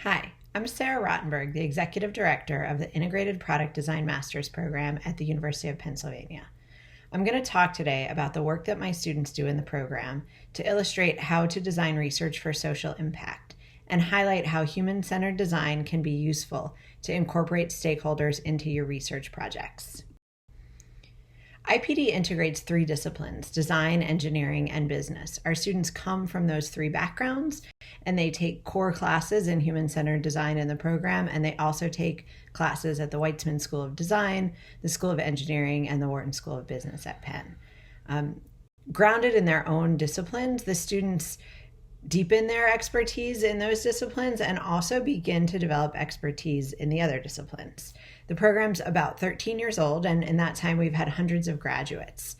Hi, I'm Sarah Rottenberg, the Executive Director of the Integrated Product Design Master's Program at the University of Pennsylvania. I'm going to talk today about the work that my students do in the program to illustrate how to design research for social impact and highlight how human-centered design can be useful to incorporate stakeholders into your research projects. IPD integrates three disciplines: design, engineering, and business. Our students come from those three backgrounds, and they take core classes in human-centered design in the program, and they also take classes at the Weitzman School of Design, the School of Engineering, and the Wharton School of Business at Penn. Grounded in their own disciplines, the students deepen their expertise in those disciplines and also begin to develop expertise in the other disciplines. The program's about 13 years old, and in that time we've had hundreds of graduates.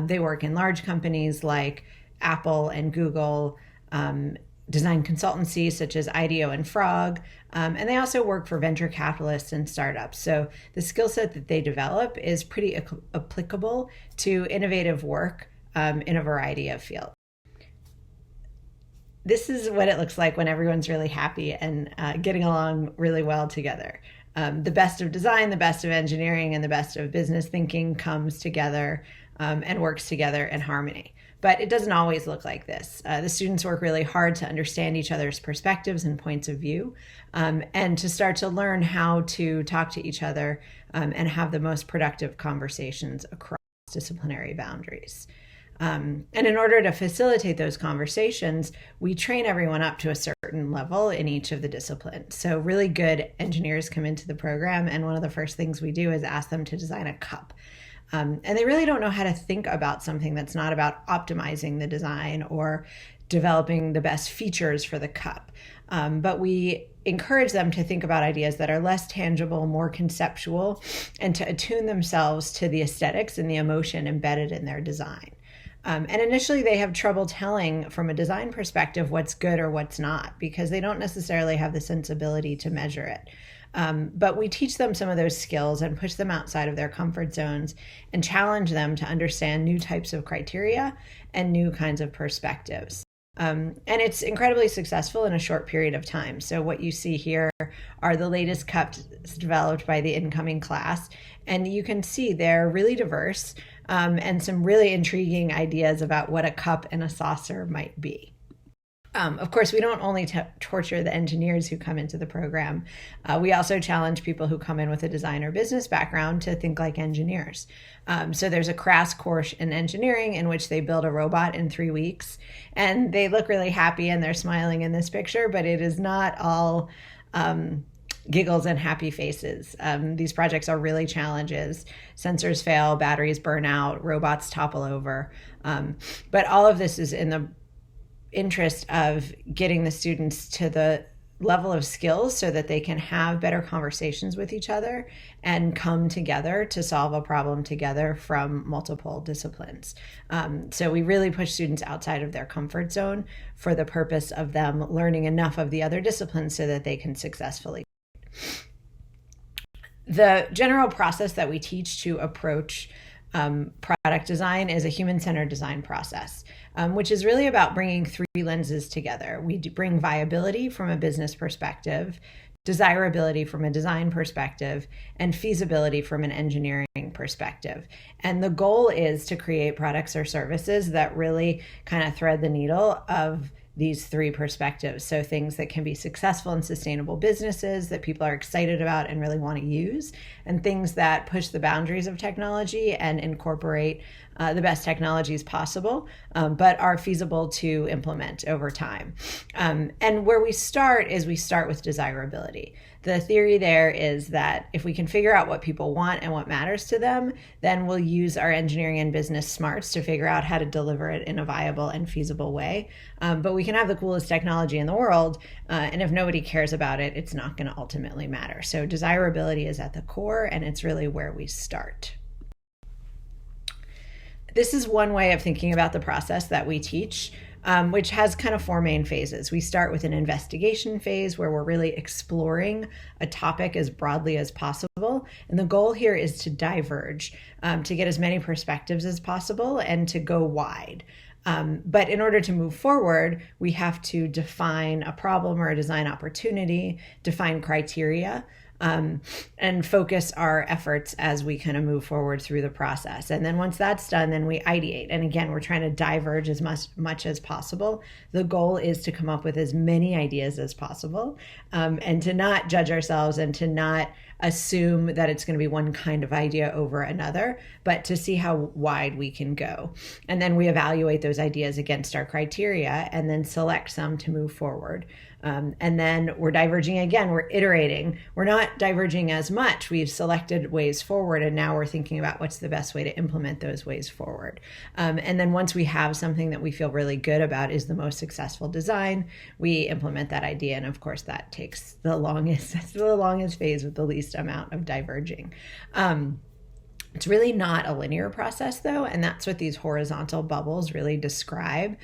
They work in large companies like Apple and Google, design consultancies such as IDEO and Frog, and they also work for venture capitalists and startups. So the skill set that they develop is pretty applicable to innovative work in a variety of fields. This is what it looks like when everyone's really happy and getting along really well together. The best of design, the best of engineering, and the best of business thinking comes together and works together in harmony. But it doesn't always look like this. The students work really hard to understand each other's perspectives and points of view, and to start to learn how to talk to each other and have the most productive conversations across disciplinary boundaries. And in order to facilitate those conversations, we train everyone up to a certain level in each of the disciplines. So really good engineers come into the program, and one of the first things we do is ask them to design a cup. And they really don't know how to think about something that's not about optimizing the design or developing the best features for the cup. But we encourage them to think about ideas that are less tangible, more conceptual, and to attune themselves to the aesthetics and the emotion embedded in their design. And initially they have trouble telling from a design perspective what's good or what's not, because they don't necessarily have the sensibility to measure it. But we teach them some of those skills and push them outside of their comfort zones and challenge them to understand new types of criteria and new kinds of perspectives. And it's incredibly successful in a short period of time. So what you see here are the latest cups developed by the incoming class. And you can see they're really diverse and some really intriguing ideas about what a cup and a saucer might be. Of course, we don't only torture the engineers who come into the program. We also challenge people who come in with a design or business background to think like engineers. So there's a crash course in engineering in which they build a robot in 3 weeks. And they look really happy and they're smiling in this picture, but it is not all giggles and happy faces. These projects are really challenges. Sensors fail, batteries burn out, robots topple over. But all of this is in the interest of getting the students to the level of skills so that they can have better conversations with each other and come together to solve a problem together from multiple disciplines. So we really push students outside of their comfort zone for the purpose of them learning enough of the other disciplines so that they can successfully. The general process that we teach to approach product design is a human-centered design process, which is really about bringing three lenses together. We bring viability from a business perspective, desirability from a design perspective, and feasibility from an engineering perspective. And the goal is to create products or services that really kind of thread the needle of these three perspectives. So things that can be successful and sustainable businesses that people are excited about and really want to use, and things that push the boundaries of technology and incorporate the best technologies possible, but are feasible to implement over time. And where we start is we start with desirability. The theory there is that if we can figure out what people want and what matters to them, then we'll use our engineering and business smarts to figure out how to deliver it in a viable and feasible way. But we can have the coolest technology in the world, and if nobody cares about it, it's not going to ultimately matter. So desirability is at the core, and it's really where we start. This is one way of thinking about the process that we teach. which has kind of four main phases. We start with an investigation phase where we're really exploring a topic as broadly as possible. And the goal here is to diverge, to get as many perspectives as possible and to go wide. But in order to move forward, we have to define a problem or a design opportunity, define criteria, and focus our efforts as we kind of move forward through the process. And then once that's done, then we ideate. And again, we're trying to diverge as much as possible. The goal is to come up with as many ideas as possible, and to not judge ourselves and to not assume that it's going to be one kind of idea over another, but to see how wide we can go. And then we evaluate those ideas against our criteria and then select some to move forward. And then we're diverging again, we're iterating. We're not diverging as much. We've selected ways forward, and now we're thinking about what's the best way to implement those ways forward. And then once we have something that we feel really good about is the most successful design, we implement that idea. And of course, that takes the longest, that's the longest phase with the least amount of diverging. It's really not a linear process, though, and that's what these horizontal bubbles really describe.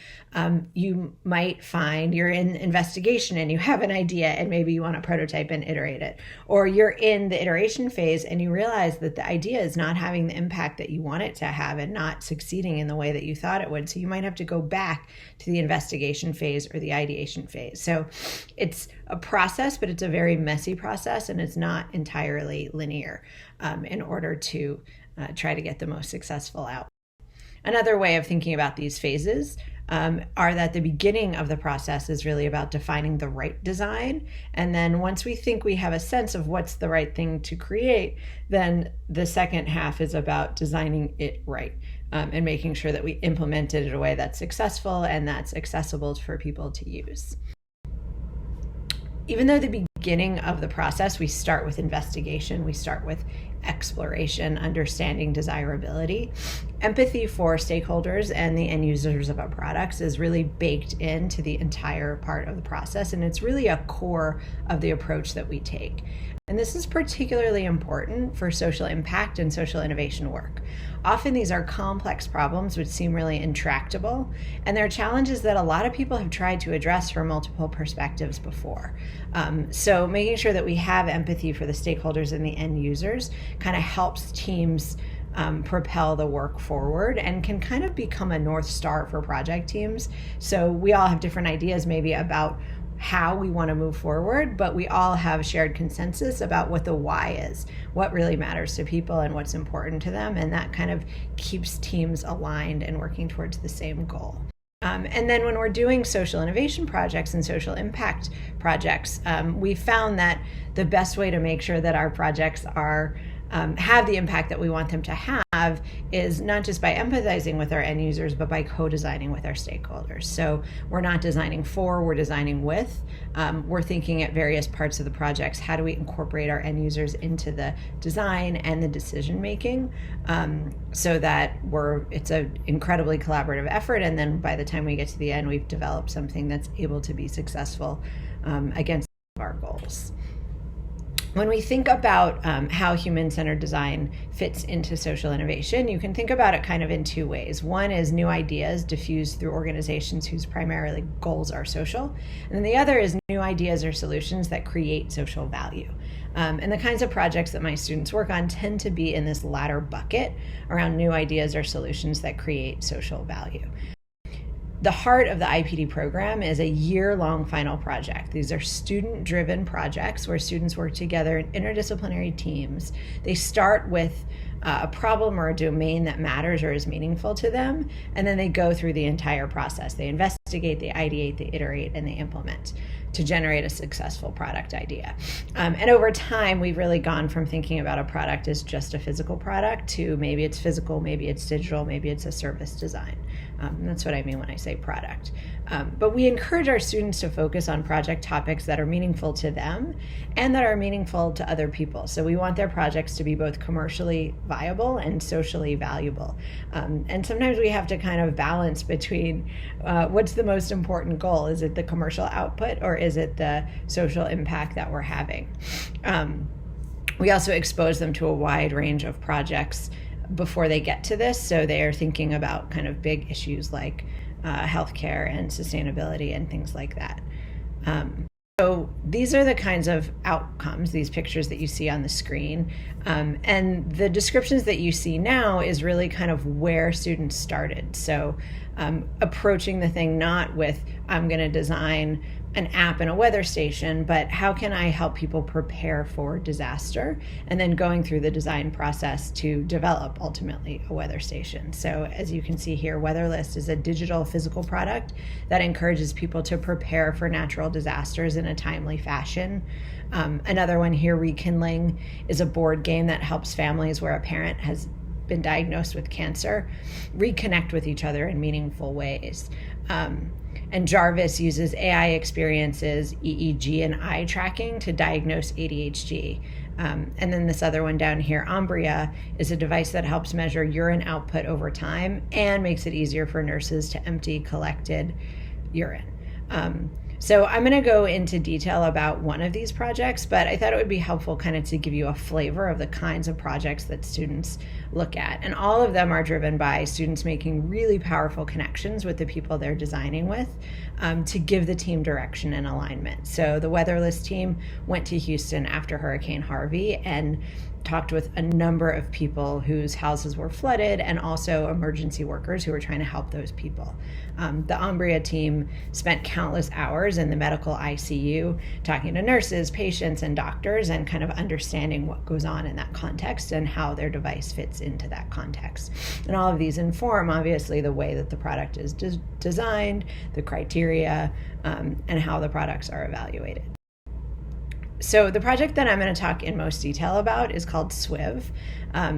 You might find you're in investigation and you have an idea and maybe you want to prototype and iterate it. Or you're in the iteration phase and you realize that the idea is not having the impact that you want it to have and not succeeding in the way that you thought it would. So you might have to go back to the investigation phase or the ideation phase. So it's a process, but it's a very messy process and it's not entirely linear in order to try to get the most successful out. Another way of thinking about these phases are that the beginning of the process is really about defining the right design. And then once we think we have a sense of what's the right thing to create, then the second half is about designing it right and making sure that we implement it in a way that's successful and that's accessible for people to use. Even though the beginning of the process, we start with investigation, we start with exploration, understanding desirability, empathy for stakeholders and the end users of our products is really baked into the entire part of the process. And it's really a core of the approach that we take. And this is particularly important for social impact and social innovation work. Often these are complex problems which seem really intractable, and they're challenges that a lot of people have tried to address from multiple perspectives before. So making sure that we have empathy for the stakeholders and the end users kind of helps teams propel the work forward and can kind of become a North Star for project teams. So we all have different ideas maybe about how we want to move forward, but we all have shared consensus about what the why is, what really matters to people and what's important to them, and that kind of keeps teams aligned and working towards the same goal. And then when we're doing social innovation projects and social impact projects, we found that the best way to make sure that our projects are have the impact that we want them to have is not just by empathizing with our end users, but by co-designing with our stakeholders. So we're not designing for, we're designing with. We're thinking at various parts of the projects, how do we incorporate our end users into the design and the decision making so that it's an incredibly collaborative effort. And then by the time we get to the end, we've developed something that's able to be successful against our goals. When we think about how human-centered design fits into social innovation, you can think about it kind of in two ways. One is new ideas diffused through organizations whose primarily goals are social. And then the other is new ideas or solutions that create social value. And the kinds of projects that my students work on tend to be in this latter bucket around new ideas or solutions that create social value. The heart of the IPD program is a year-long final project. These are student-driven projects where students work together in interdisciplinary teams. They start with a problem or a domain that matters or is meaningful to them, and then they go through the entire process. They investigate, they ideate, they iterate, and they implement to generate a successful product idea. And over time, we've really gone from thinking about a product as just a physical product to maybe it's physical, maybe it's digital, maybe it's a service design. And that's what I mean when I say product. But we encourage our students to focus on project topics that are meaningful to them and that are meaningful to other people. So we want their projects to be both commercially viable and socially valuable. And sometimes we have to kind of balance between what's the most important goal? Is it the commercial output or is it the social impact that we're having? We also expose them to a wide range of projects before they get to this. So they are thinking about kind of big issues like healthcare and sustainability and things like that. So these are the kinds of outcomes, these pictures that you see on the screen. And the descriptions that you see now is really kind of where students started. So approaching the thing not with, I'm going to design an app and a weather station, but how can I help people prepare for disaster? And then going through the design process to develop ultimately a weather station. So as you can see here, WeatherList is a digital physical product that encourages people to prepare for natural disasters in a timely fashion. Another one here, Rekindling, is a board game that helps families where a parent has been diagnosed with cancer reconnect with each other in meaningful ways. And Jarvis uses AI experiences, EEG, and eye tracking to diagnose ADHD. And then this other one down here, Umbria, is a device that helps measure urine output over time and makes it easier for nurses to empty collected urine. So I'm going to go into detail about one of these projects, but I thought it would be helpful kind of to give you a flavor of the kinds of projects that students look at. And all of them are driven by students making really powerful connections with the people they're designing with to give the team direction and alignment. So the WeatherList team went to Houston after Hurricane Harvey and talked with a number of people whose houses were flooded and also emergency workers who were trying to help those people. The Umbria team spent countless hours in the medical ICU talking to nurses, patients, and doctors and kind of understanding what goes on in that context and how their device fits into that context. And all of these inform, obviously, the way that the product is designed, the criteria, and how the products are evaluated. So the project that I'm going to talk in most detail about is called SWIV.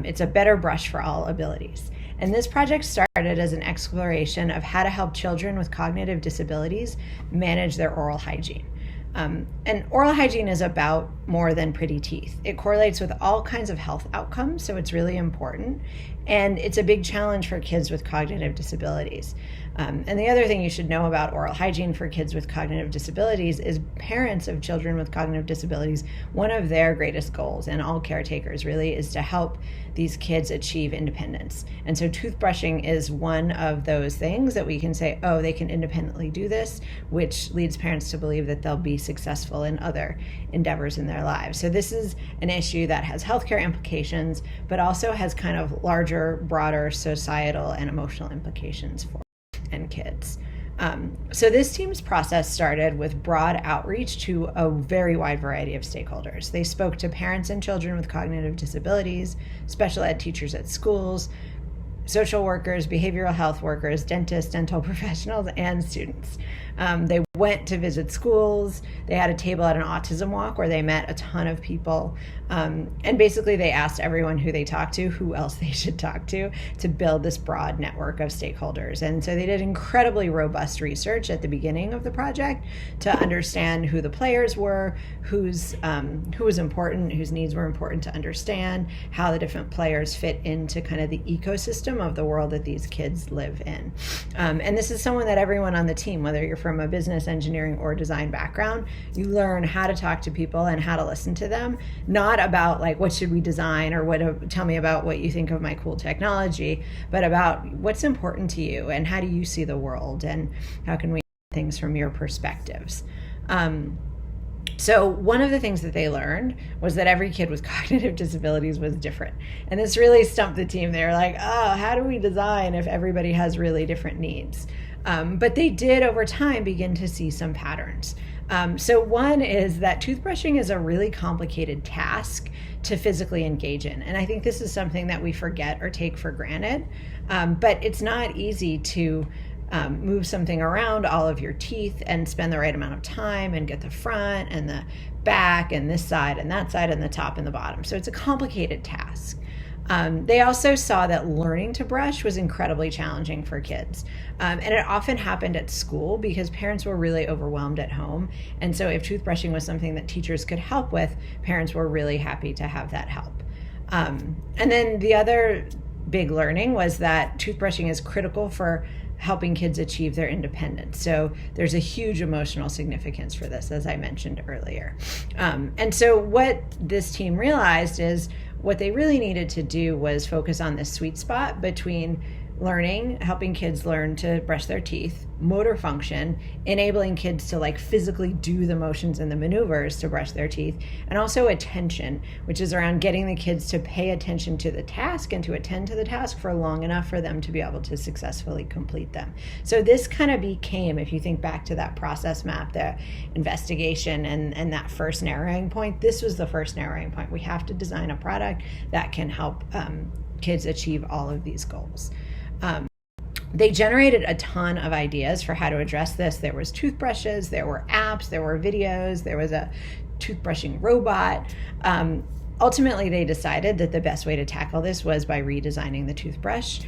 It's a better brush for all abilities. And this project started as an exploration of how to help children with cognitive disabilities manage their oral hygiene. And oral hygiene is about more than pretty teeth. It correlates with all kinds of health outcomes, so it's really important. And it's a big challenge for kids with cognitive disabilities. And the other thing you should know about oral hygiene for kids with cognitive disabilities is parents of children with cognitive disabilities, one of their greatest goals, and all caretakers really, is to help these kids achieve independence. And so toothbrushing is one of those things that we can say, oh, they can independently do this, which leads parents to believe that they'll be successful in other endeavors in their lives. So this is an issue that has healthcare implications, but also has kind of larger, broader societal and emotional implications for and kids. So this team's process started with broad outreach to a very wide variety of stakeholders. They spoke to parents and children with cognitive disabilities, special ed teachers at schools, social workers, behavioral health workers, dentists, dental professionals, and students. They went to visit schools. They had a table at an autism walk where they met a ton of people. And basically they asked everyone who they talked to who else they should talk to build this broad network of stakeholders. And so they did incredibly robust research at the beginning of the project to understand who the players were, who was important, whose needs were important to understand, how the different players fit into kind of the ecosystem of the world that these kids live in. And this is someone that everyone on the team, whether you're from a business, engineering, or design background, you learn how to talk to people and how to listen to them, not about like, what should we design or tell me about what you think of my cool technology, but about what's important to you and how do you see the world and how can we do things from your perspectives. So one of the things that they learned was that every kid with cognitive disabilities was different. And this really stumped the team. They were like, oh, how do we design if everybody has really different needs? But they did over time begin to see some patterns. So one is that toothbrushing is a really complicated task to physically engage in. And I think this is something that we forget or take for granted. But it's not easy to move something around all of your teeth and spend the right amount of time and get the front and the back and this side and that side and the top and the bottom. So it's a complicated task. They also saw that learning to brush was incredibly challenging for kids. And it often happened at school because parents were really overwhelmed at home. And so if toothbrushing was something that teachers could help with, parents were really happy to have that help. And then the other big learning was that toothbrushing is critical for helping kids achieve their independence. So there's a huge emotional significance for this, as I mentioned earlier. And so what this team realized is what they really needed to do was focus on this sweet spot between learning, helping kids learn to brush their teeth, motor function, enabling kids to like physically do the motions and the maneuvers to brush their teeth, and also attention, which is around getting the kids to pay attention to the task and to attend to the task for long enough for them to be able to successfully complete them. So this kind of became, if you think back to that process map, the investigation and that first narrowing point, this was the first narrowing point. We have to design a product that can help kids achieve all of these goals. They generated a ton of ideas for how to address this. There was toothbrushes, there were apps, there were videos, there was a toothbrushing robot. Ultimately, they decided that the best way to tackle this was by redesigning the toothbrush,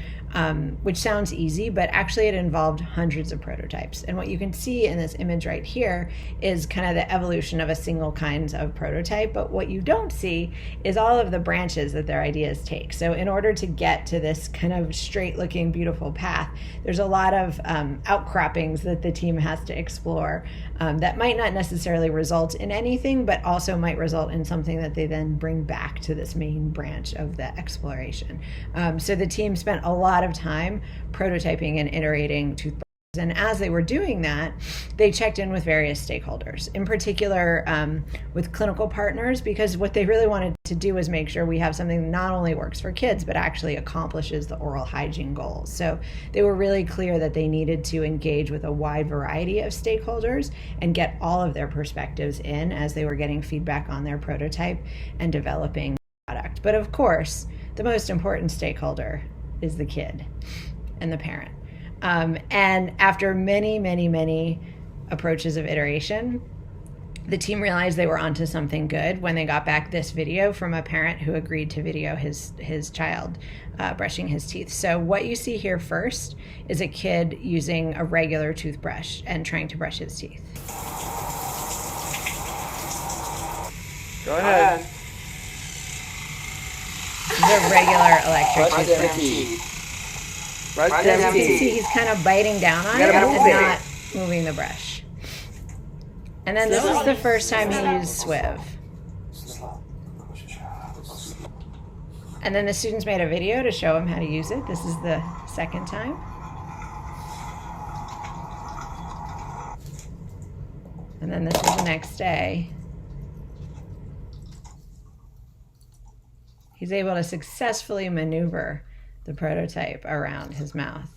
which sounds easy, but actually it involved hundreds of prototypes. And what you can see in this image right here is kind of the evolution of a single kind of prototype. But what you don't see is all of the branches that their ideas take. So in order to get to this kind of straight looking, beautiful path, there's a lot of outcroppings that the team has to explore that might not necessarily result in anything, but also might result in something that they then bring back to this main branch of the exploration. So the team spent a lot of time prototyping and iterating toothbrushes. And as they were doing that, they checked in with various stakeholders, in particular with clinical partners, because what they really wanted to do was make sure we have something that not only works for kids, but actually accomplishes the oral hygiene goals. So they were really clear that they needed to engage with a wide variety of stakeholders and get all of their perspectives in as they were getting feedback on their prototype and developing the product. But of course, the most important stakeholder is the kid and the parent. And after many approaches of iteration, the team realized they were onto something good when they got back this video from a parent who agreed to video his child brushing his teeth. So what you see here first is a kid using a regular toothbrush and trying to brush his teeth. Go ahead. This is a regular electric toothbrush. Brush You them can see teeth. he's kind of biting down on it and not moving the brush. And then this is the first time he used Swiv. And then the students made a video to show him how to use it. This is the second time. And then this is the next day. He's able to successfully maneuver the prototype around his mouth.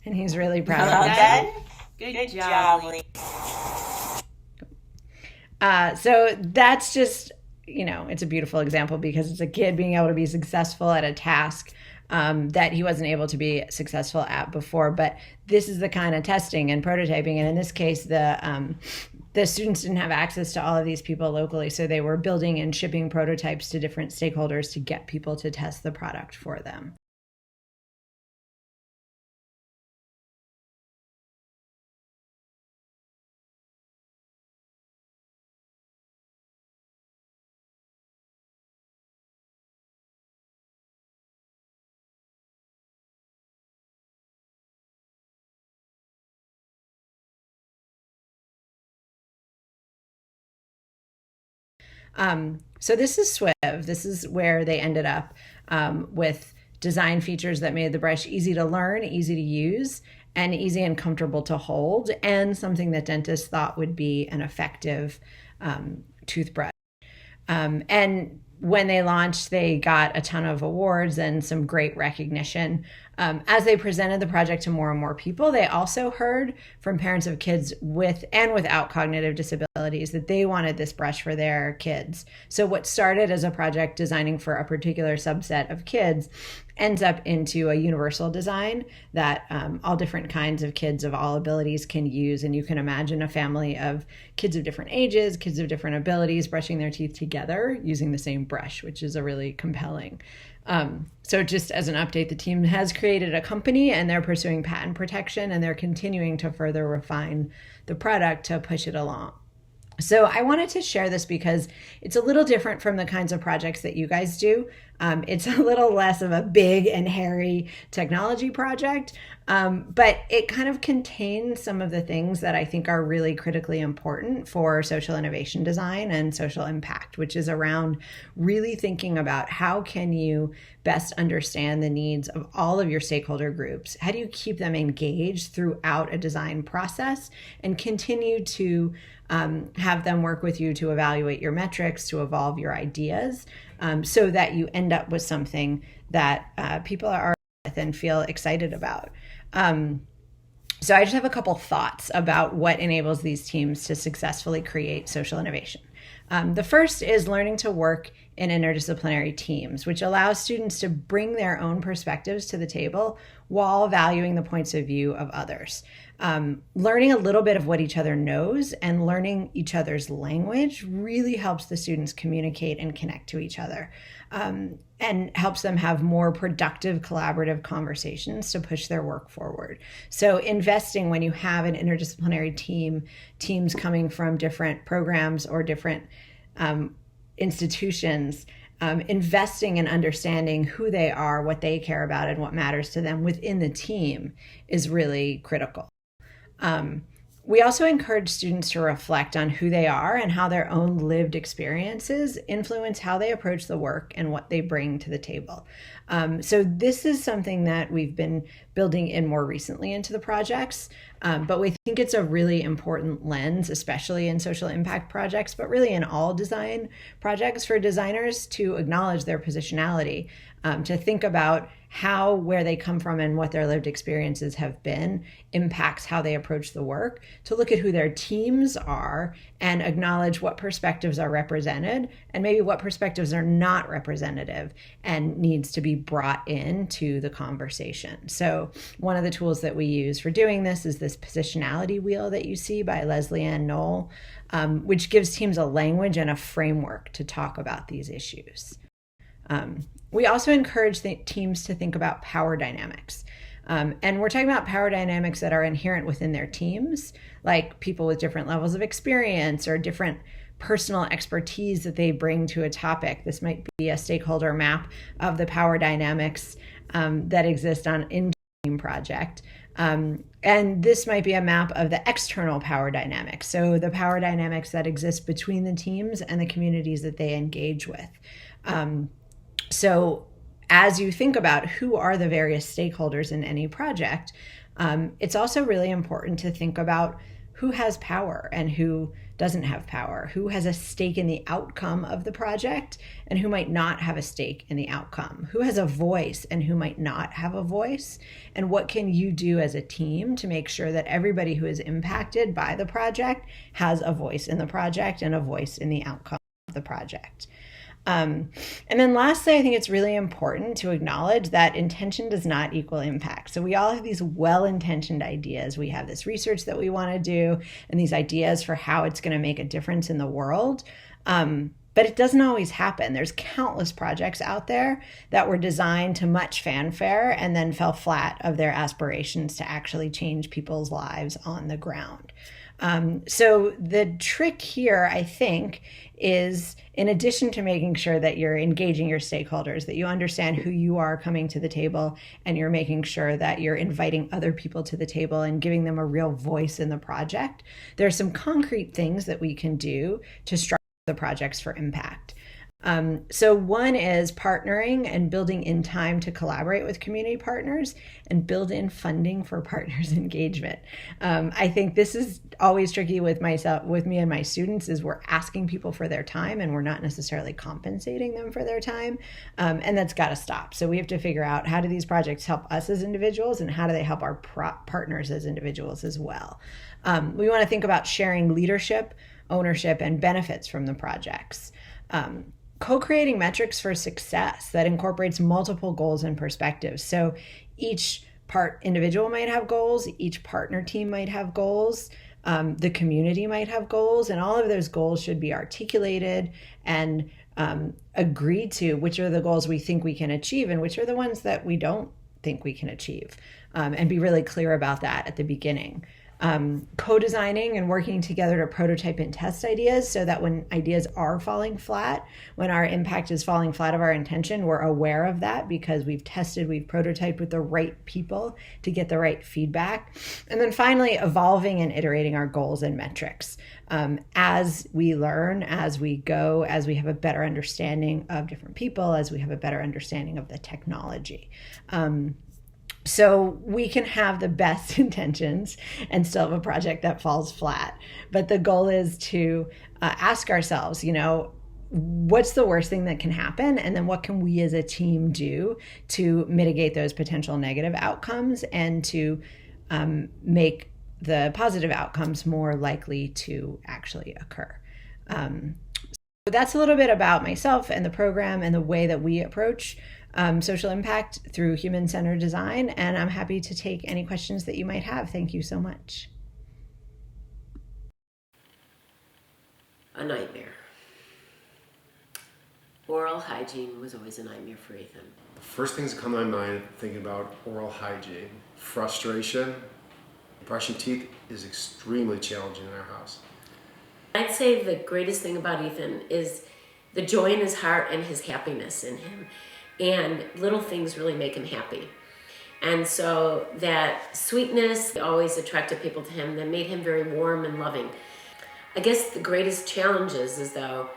And he's really proud of himself. Good job, Lee. So that's just, it's a beautiful example because it's a kid being able to be successful at a task that he wasn't able to be successful at before. But this is the kind of testing and prototyping. And in this case, the students didn't have access to all of these people locally. So they were building and shipping prototypes to different stakeholders to get people to test the product for them. So this is Swiv. This is where they ended up with design features that made the brush easy to learn, easy to use, and easy and comfortable to hold, and something that dentists thought would be an effective toothbrush. And when they launched, they got a ton of awards and some great recognition. As they presented the project to more and more people, they also heard from parents of kids with and without cognitive disabilities that they wanted this brush for their kids. So what started as a project designing for a particular subset of kids ends up into a universal design that all different kinds of kids of all abilities can use. And you can imagine a family of kids of different ages, kids of different abilities brushing their teeth together using the same brush, which is a really compelling. So just as an update, the team has created a company and they're pursuing patent protection and they're continuing to further refine the product to push it along. So I wanted to share this because it's a little different from the kinds of projects that you guys do. It's a little less of a big and hairy technology project, but it kind of contains some of the things that I think are really critically important for social innovation design and social impact, which is around really thinking about how can you best understand the needs of all of your stakeholder groups? How do you keep them engaged throughout a design process and continue to have them work with you to evaluate your metrics, to evolve your ideas, so that you end up with something that people are with and feel excited about. So I just have a couple thoughts about what enables these teams to successfully create social innovation. The first is learning to work in interdisciplinary teams, which allows students to bring their own perspectives to the table while valuing the points of view of others. Learning a little bit of what each other knows and learning each other's language really helps the students communicate and connect to each other, and helps them have more productive collaborative conversations to push their work forward. So investing when you have an interdisciplinary team, teams coming from different programs or different institutions, investing in understanding who they are, what they care about, and what matters to them within the team is really critical. We also encourage students to reflect on who they are and how their own lived experiences influence how they approach the work and what they bring to the table. So this is something that we've been building in more recently into the projects, but we think it's a really important lens, especially in social impact projects, but really in all design projects, for designers to acknowledge their positionality, to think about how where they come from and what their lived experiences have been impacts how they approach the work, to look at who their teams are and acknowledge what perspectives are represented and maybe what perspectives are not representative and needs to be brought into the conversation. So one of the tools that we use for doing this is this positionality wheel that you see by Leslie Ann Knoll, which gives teams a language and a framework to talk about these issues. We also encourage the teams to think about power dynamics. And we're talking about power dynamics that are inherent within their teams, like people with different levels of experience or different personal expertise that they bring to a topic. This might be a stakeholder map of the power dynamics that exist on in team project. And this might be a map of the external power dynamics, so the power dynamics that exist between the teams and the communities that they engage with. So as you think about who are the various stakeholders in any project, it's also really important to think about who has power and who doesn't have power, who has a stake in the outcome of the project and who might not have a stake in the outcome, who has a voice and who might not have a voice, and what can you do as a team to make sure that everybody who is impacted by the project has a voice in the project and a voice in the outcome of the project. And then lastly, I think it's really important to acknowledge that intention does not equal impact. So we all have these well-intentioned ideas. We have this research that we want to do and these ideas for how it's going to make a difference in the world. But it doesn't always happen. There's countless projects out there that were designed to much fanfare and then fell flat of their aspirations to actually change people's lives on the ground. So the trick here, I think, is in addition to making sure that you're engaging your stakeholders, that you understand who you are coming to the table, and you're making sure that you're inviting other people to the table and giving them a real voice in the project, there are some concrete things that we can do to structure the projects for impact. So one is partnering and building in time to collaborate with community partners and build in funding for partners engagement. I think this is always tricky with me and my students, is we're asking people for their time and we're not necessarily compensating them for their time. And that's got to stop. So we have to figure out, how do these projects help us as individuals and how do they help our partners as individuals as well? We want to think about sharing leadership, ownership, and benefits from the projects. Co-creating metrics for success that incorporates multiple goals and perspectives. So each individual might have goals, each partner team might have goals, the community might have goals, and all of those goals should be articulated and agreed to, which are the goals we think we can achieve and which are the ones that we don't think we can achieve, and be really clear about that at the beginning. co-designing and working together to prototype and test ideas so that when ideas are falling flat, when our impact is falling flat of our intention, we're aware of that because we've tested, we've prototyped with the right people to get the right feedback. And then finally, evolving and iterating our goals and metrics. As we learn, as we go, as we have a better understanding of different people, as we have a better understanding of the technology. So we can have the best intentions and still have a project that falls flat. But the goal is to ask ourselves, what's the worst thing that can happen? And then what can we as a team do to mitigate those potential negative outcomes and to make the positive outcomes more likely to actually occur? So that's a little bit about myself and the program and the way that we approach social impact through human-centered design, and I'm happy to take any questions that you might have. Thank you so much. A nightmare. Oral hygiene was always a nightmare for Ethan. The first things that come to my mind thinking about oral hygiene, frustration. Brushing teeth is extremely challenging in our house. I'd say the greatest thing about Ethan is the joy in his heart and his happiness in him. And little things really make him happy. And so that sweetness always attracted people to him, that made him very warm and loving. I guess the greatest challenge is though,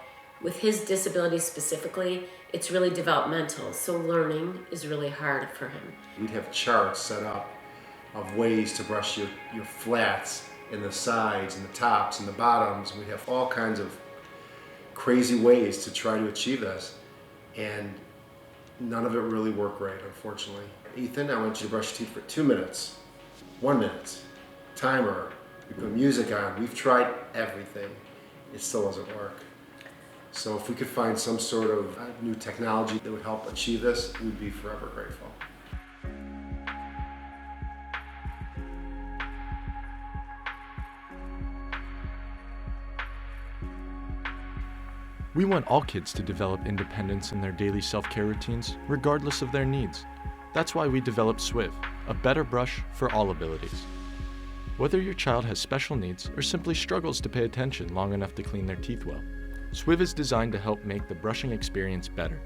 with his disability specifically, it's really developmental. So learning is really hard for him. We'd have charts set up of ways to brush your flats and the sides and the tops and the bottoms. We'd have all kinds of crazy ways to try to achieve this. And none of it really worked right, unfortunately. Ethan, I want you to brush your teeth for 2 minutes, 1 minute, timer, we put music on. We've tried everything. It still doesn't work. So if we could find some sort of new technology that would help achieve this, we'd be forever grateful. We want all kids to develop independence in their daily self-care routines, regardless of their needs. That's why we developed Swiv, a better brush for all abilities. Whether your child has special needs or simply struggles to pay attention long enough to clean their teeth well, Swiv is designed to help make the brushing experience better.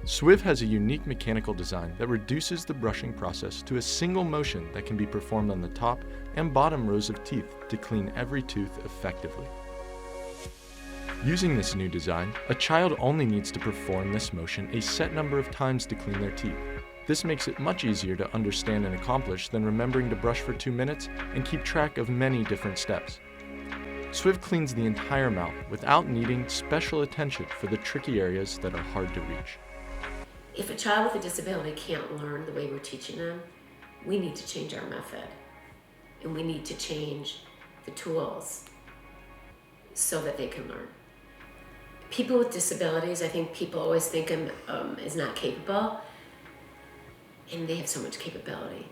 Swiv has a unique mechanical design that reduces the brushing process to a single motion that can be performed on the top and bottom rows of teeth to clean every tooth effectively. Using this new design, a child only needs to perform this motion a set number of times to clean their teeth. This makes it much easier to understand and accomplish than remembering to brush for 2 minutes and keep track of many different steps. Swiv cleans the entire mouth without needing special attention for the tricky areas that are hard to reach. If a child with a disability can't learn the way we're teaching them, we need to change our method. And we need to change the tools so that they can learn. People with disabilities, I think people always think is not capable, and they have so much capability.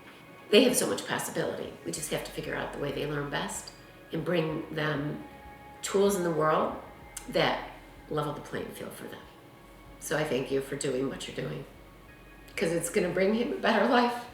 They have so much possibility. We just have to figure out the way they learn best and bring them tools in the world that level the playing field for them. So I thank you for doing what you're doing, because it's going to bring him a better life.